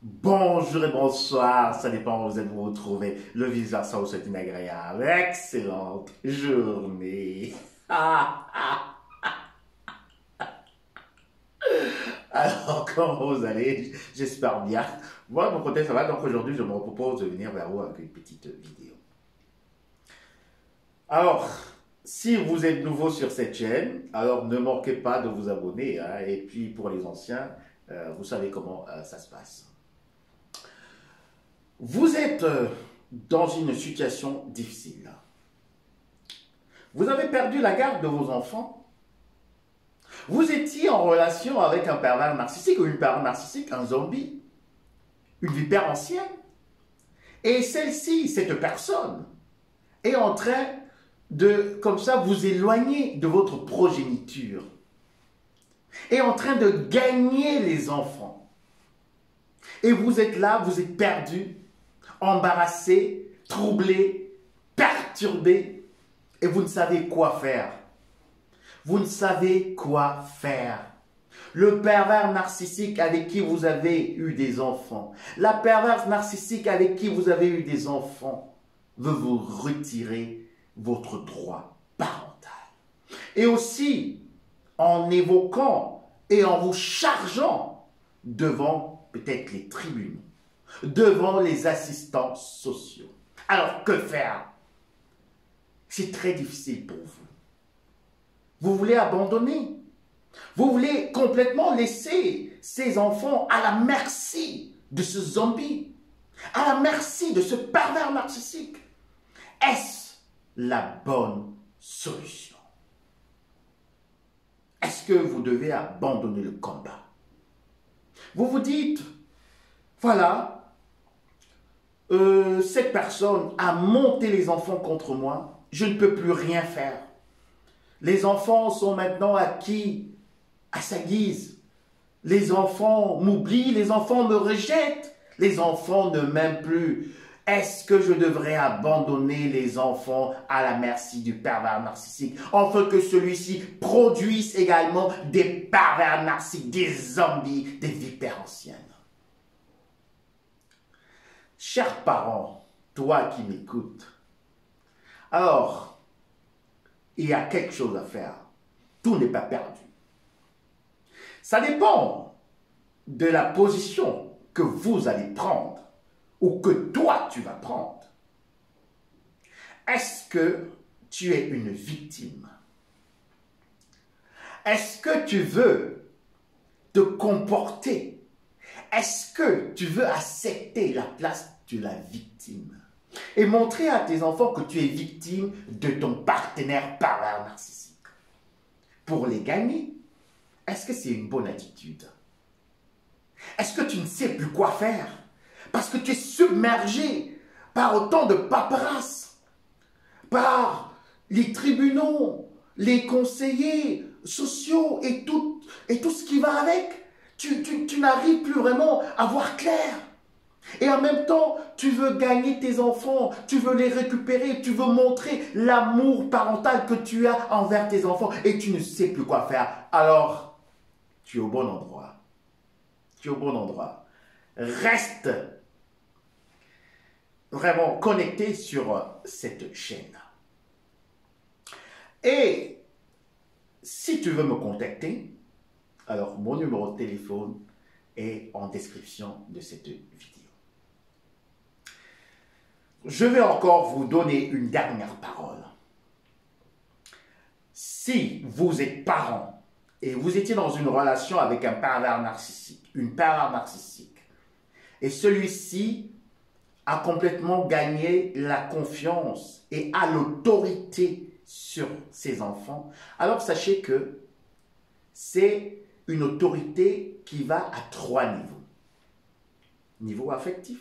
Bonjour et bonsoir, ça dépend où vous êtes vous retrouvez. Le vice-versa vous souhaite une agréable, excellente journée. Alors, comment vous allez? J'espère bien. Moi, de mon côté, ça va. Donc aujourd'hui, je me propose de venir vers vous avec une petite vidéo. Alors, si vous êtes nouveau sur cette chaîne, alors ne manquez pas de vous abonner, hein. Et puis, pour les anciens, vous savez comment ça se passe. Vous êtes dans une situation difficile. Vous avez perdu la garde de vos enfants. Vous étiez en relation avec un pervers narcissique ou une pervers narcissique, un zombie, une vipère ancienne. Et celle-ci, cette personne, est en train de, comme ça, vous éloigner de votre progéniture. Est en train de gagner les enfants. Et vous êtes là, vous êtes perdu, embarrassé, troublé, perturbé, et vous ne savez quoi faire. Vous ne savez quoi faire. Le pervers narcissique avec qui vous avez eu des enfants, la perverse narcissique avec qui vous avez eu des enfants, veut vous retirer votre droit parental. Et aussi, en évoquant et en vous chargeant devant peut-être les tribunaux, devant les assistants sociaux. Alors, que faire? C'est très difficile pour vous. Vous voulez abandonner. Vous voulez complètement laisser ces enfants à la merci de ce zombie, à la merci de ce pervers narcissique. Est-ce la bonne solution? Est-ce que vous devez abandonner le combat? Vous vous dites, voilà, cette personne a monté les enfants contre moi, je ne peux plus rien faire. Les enfants sont maintenant acquis à sa guise. Les enfants m'oublient, les enfants me rejettent, les enfants ne m'aiment plus. Est-ce que je devrais abandonner les enfants à la merci du pervers narcissique, afin que celui-ci produise également des pervers narcissiques, des zombies, des vipères anciennes? Chers parents, toi qui m'écoutes, alors, il y a quelque chose à faire. Tout n'est pas perdu. Ça dépend de la position que vous allez prendre ou que toi tu vas prendre. Est-ce que tu es une victime? Est-ce que tu veux te comporter? Est-ce que tu veux accepter la place de la victime et montrer à tes enfants que tu es victime de ton partenaire pervers narcissique pour les gagner? Est-ce que c'est une bonne attitude? Est-ce que tu ne sais plus quoi faire parce que tu es submergé par autant de paperasses, par les tribunaux, les conseillers sociaux et tout ce qui va avec? Tu n'arrives plus vraiment à voir clair. Et en même temps, tu veux gagner tes enfants, tu veux les récupérer, tu veux montrer l'amour parental que tu as envers tes enfants et tu ne sais plus quoi faire. Alors, tu es au bon endroit. Tu es au bon endroit. Reste vraiment connecté sur cette chaîne. Et si tu veux me contacter, alors mon numéro de téléphone est en description de cette vidéo. Je vais encore vous donner une dernière parole. Si vous êtes parent et vous étiez dans une relation avec un pervers narcissique, une pervers narcissique, et celui-ci a complètement gagné la confiance et a l'autorité sur ses enfants, alors sachez que c'est une autorité qui va à 3 niveaux. Niveau affectif,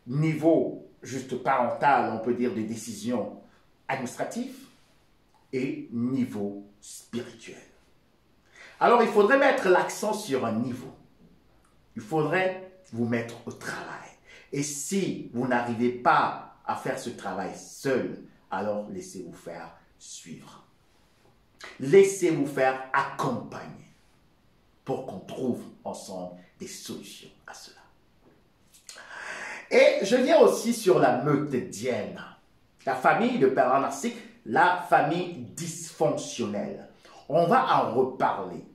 niveau juste parental, on peut dire des décisions administratives, et niveau spirituel. Alors il faudrait mettre l'accent sur un niveau. Il faudrait vous mettre au travail. Et si vous n'arrivez pas à faire ce travail seul, alors laissez-vous faire suivre. Laissez-vous faire accompagner pour qu'on trouve ensemble des solutions à cela. Et je viens aussi sur la meutedienne, la famille de pervers narcissiques, la famille dysfonctionnelle. On va en reparler.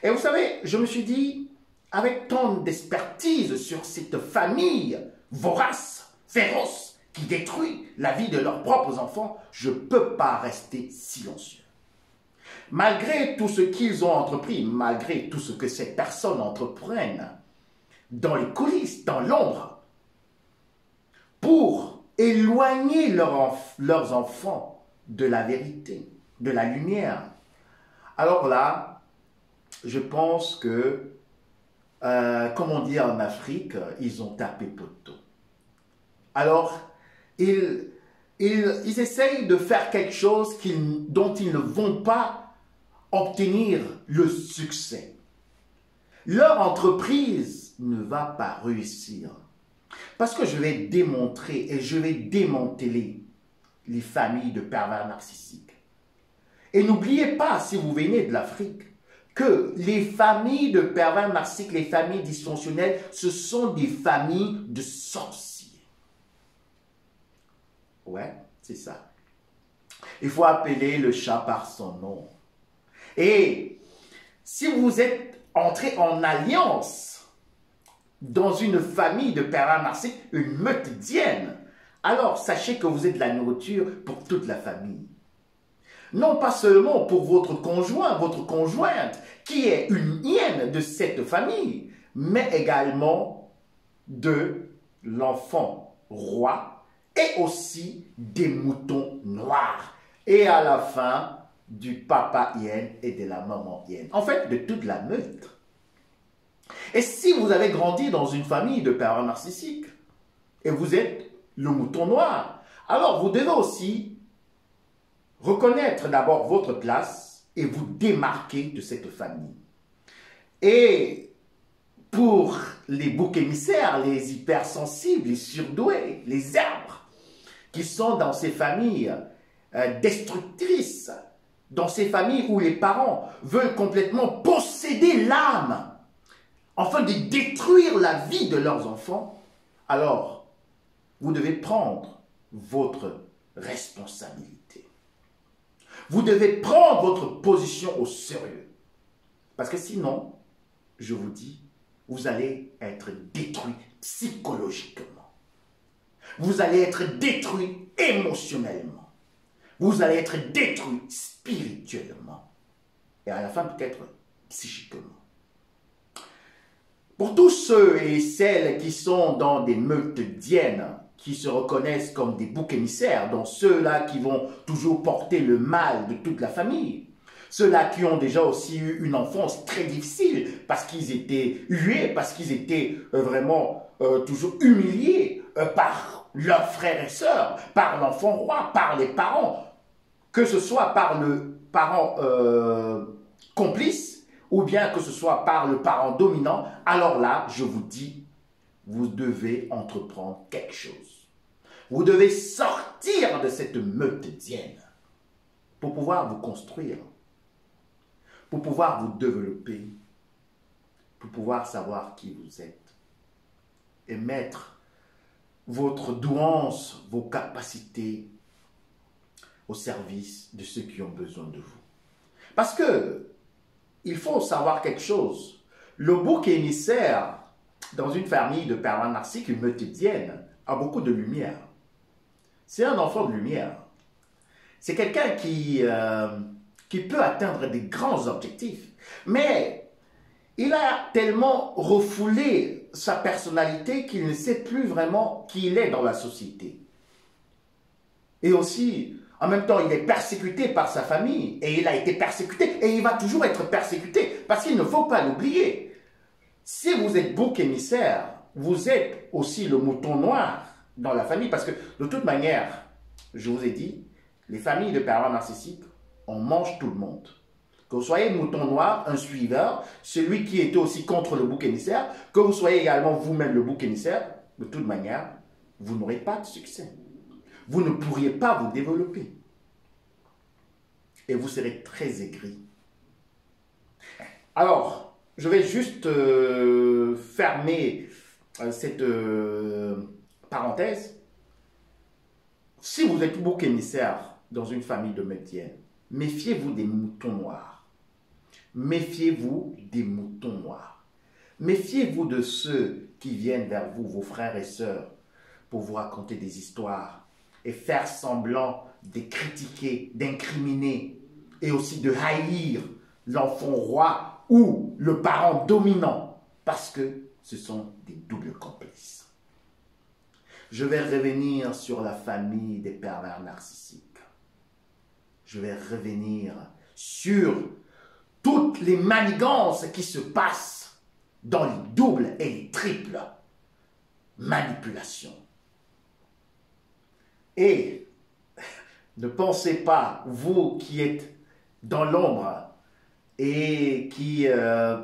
Et vous savez, je me suis dit, avec tant d'expertise sur cette famille vorace, féroce, qui détruit la vie de leurs propres enfants, je ne peux pas rester silencieux. Malgré tout ce qu'ils ont entrepris, malgré tout ce que ces personnes entreprennent, dans les coulisses, dans l'ombre, pour éloigner leurs enfants de la vérité, de la lumière. Alors là, je pense que, comme on dit en Afrique, ils ont tapé poteau. Alors, ils essayent de faire quelque chose dont ils ne vont pas obtenir le succès. Leur entreprise ne va pas réussir. Parce que je vais démontrer et je vais démanteler les familles de pervers narcissiques. Et n'oubliez pas, si vous venez de l'Afrique, que les familles de pervers narcissiques, les familles dysfonctionnelles, ce sont des familles de sorciers. Ouais, c'est ça. Il faut appeler le chat par son nom. Et si vous êtes entré en alliance dans une famille de pervers narcissiques, une meutedienne, alors sachez que vous êtes de la nourriture pour toute la famille. Non pas seulement pour votre conjoint, votre conjointe, qui est une hyène de cette famille, mais également de l'enfant roi et aussi des moutons noirs. Et à la fin, du papa hyène et de la maman hyène. En fait, de toute la meute. Et si vous avez grandi dans une famille de pervers narcissiques, et vous êtes le mouton noir, alors vous devez aussi reconnaître d'abord votre place et vous démarquer de cette famille. Et pour les boucs émissaires, les hypersensibles, les surdoués, les arbres, qui sont dans ces familles destructrices, dans ces familles où les parents veulent complètement posséder l'âme, afin de détruire la vie de leurs enfants, alors vous devez prendre votre responsabilité. Vous devez prendre votre position au sérieux. Parce que sinon, je vous dis, vous allez être détruit psychologiquement. Vous allez être détruit émotionnellement. Vous allez être détruit spirituellement. Et à la fin, peut-être psychiquement. Pour tous ceux et celles qui sont dans des meutediennes, qui se reconnaissent comme des boucs émissaires, dont ceux-là qui vont toujours porter le mal de toute la famille, ceux-là qui ont déjà aussi eu une enfance très difficile, parce qu'ils étaient hués, parce qu'ils étaient vraiment toujours humiliés par leurs frères et sœurs, par l'enfant roi, par les parents, que ce soit par le parent complice, ou bien que ce soit par le parent dominant, alors là, je vous dis, vous devez entreprendre quelque chose. Vous devez sortir de cette meutedienne pour pouvoir vous construire, pour pouvoir vous développer, pour pouvoir savoir qui vous êtes et mettre votre douance, vos capacités au service de ceux qui ont besoin de vous. Parce que il faut savoir quelque chose. Le bouc émissaire, dans une famille de pervers narcissiques, une meutedienne, a beaucoup de lumière. C'est un enfant de lumière. C'est quelqu'un qui peut atteindre des grands objectifs. Mais il a tellement refoulé sa personnalité qu'il ne sait plus vraiment qui il est dans la société. Et aussi, en même temps, il est persécuté par sa famille et il a été persécuté et il va toujours être persécuté parce qu'il ne faut pas l'oublier. Si vous êtes bouc émissaire, vous êtes aussi le mouton noir dans la famille parce que de toute manière, je vous ai dit, les familles de pervers narcissiques, on mange tout le monde. Que vous soyez mouton noir, un suiveur, celui qui était aussi contre le bouc émissaire, que vous soyez également vous-même le bouc émissaire, de toute manière, vous n'aurez pas de succès. Vous ne pourriez pas vous développer. Et vous serez très aigri. Alors, je vais juste fermer parenthèse, si vous êtes bouc émissaire dans une famille de médienne, méfiez-vous des moutons noirs. Méfiez-vous des moutons noirs. Méfiez-vous de ceux qui viennent vers vous, vos frères et sœurs, pour vous raconter des histoires et faire semblant de critiquer, d'incriminer et aussi de haïr l'enfant roi ou le parent dominant parce que ce sont des doubles complices. Je vais revenir sur la famille des pervers narcissiques. Je vais revenir sur toutes les manigances qui se passent dans les doubles et les triples manipulations. Et ne pensez pas, vous qui êtes dans l'ombre et qui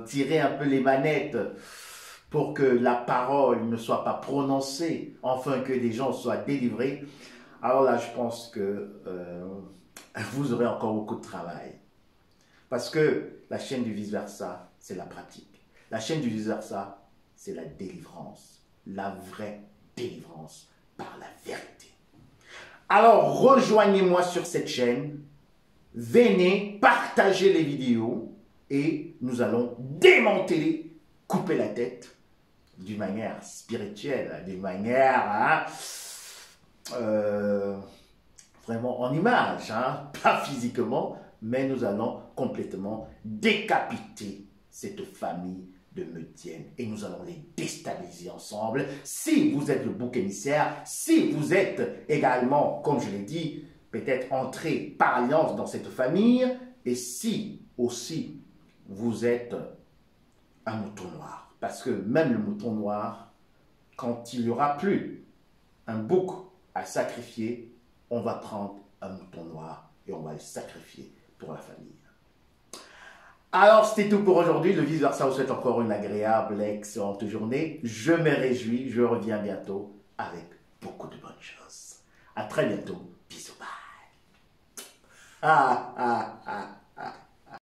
tirez un peu les manettes pour que la parole ne soit pas prononcée, afin que les gens soient délivrés, alors là, je pense que vous aurez encore beaucoup de travail. Parce que la chaîne du vice-versa, c'est la pratique. La chaîne du vice-versa, c'est la délivrance. La vraie délivrance par la vérité. Alors, rejoignez-moi sur cette chaîne. Venez partager les vidéos et nous allons démanteler, couper la tête d'une manière spirituelle, d'une manière vraiment en image, pas physiquement, mais nous allons complètement décapiter cette famille de médiennes et nous allons les déstabiliser ensemble. Si vous êtes le bouc émissaire, si vous êtes également, comme je l'ai dit, peut-être entré par alliance dans cette famille, et si aussi vous êtes un mouton noir. Parce que même le mouton noir, quand il n'y aura plus un bouc à sacrifier, on va prendre un mouton noir et on va le sacrifier pour la famille. Alors, c'était tout pour aujourd'hui. Le vice-versa vous souhaite encore une agréable, excellente journée. Je me réjouis. Je reviens bientôt avec beaucoup de bonnes choses. À très bientôt. Bisous, bye.